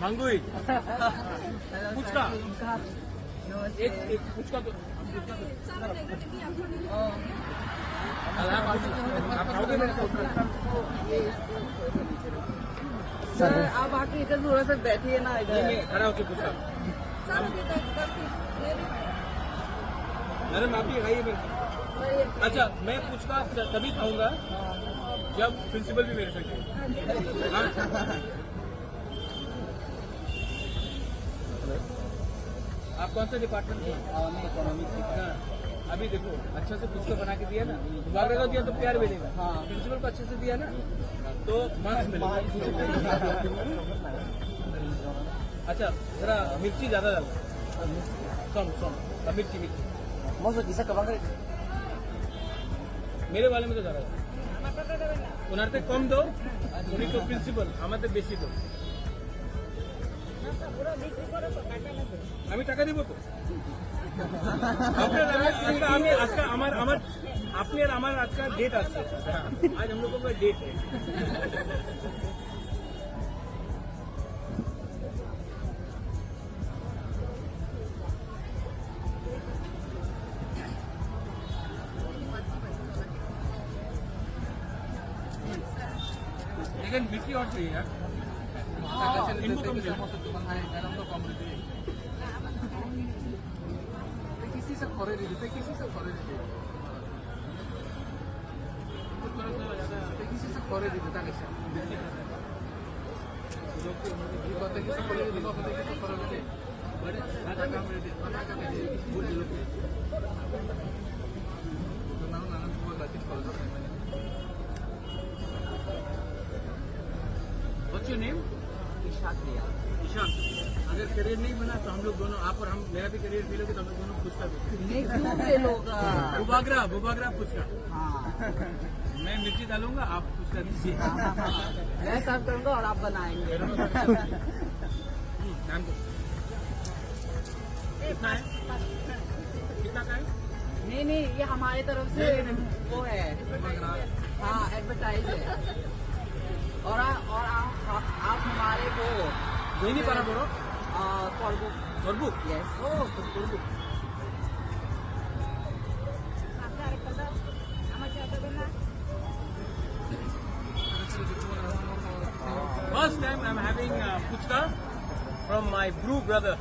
भांगुई पुचका एक पुचका तो आप खाओगे मेरे सर आप आके इधर थोड़ा सा बैठिए ना इधर खड़ा होके पुचका अरे आप भी खाइए मेरे। अच्छा मैं पुचका तभी खाऊंगा जब प्रिंसिपल भी मेरे साथ है। आप कौन सा डिपार्टमेंट में? अभी देखो अच्छा से पुचका बना के दिया ना, बुबागरा का दिया तो प्यार मिलेगा। हाँ प्रिंसिपल को अच्छे से दिया ना तो मार्क्स मिलेगा। अच्छा जरा मिर्ची ज्यादा डालो, मिर्ची मेरे वाले में तो ज्यादा उन्हें कम दो उन्हीं को प्रिंसिपल हमारे बेशी दो আমি টাকা দিব তো আপনি আর আমার আজকাল डेट আছে आज हम लोगों का डेट है लेकिन मिट्टी और चाहिए यार इनको कम किसी से खरे दीजिए किसी से खरे दीजिए किसी से खरे दीजिए ताकि What's your name? ईशान। अगर करियर नहीं बना तो हम लोग दोनों आप और हम मेरा भी करियर मिलोगे तो हम लोग दोनों पुचका बुबागरा पुचका। हाँ मैं मिर्ची डालूंगा आप पुचका दीजिए। मैं सर्व करूंगा और आप बनाएंगे। कितना है कितना का है? नहीं ये हमारे तरफ से वो है। हाँ एडवर्टाइज है और आप हमारे को नहीं पड़ा बोलो कोलबुक yes कोलबुक First time I'm having puchka from my brew brother.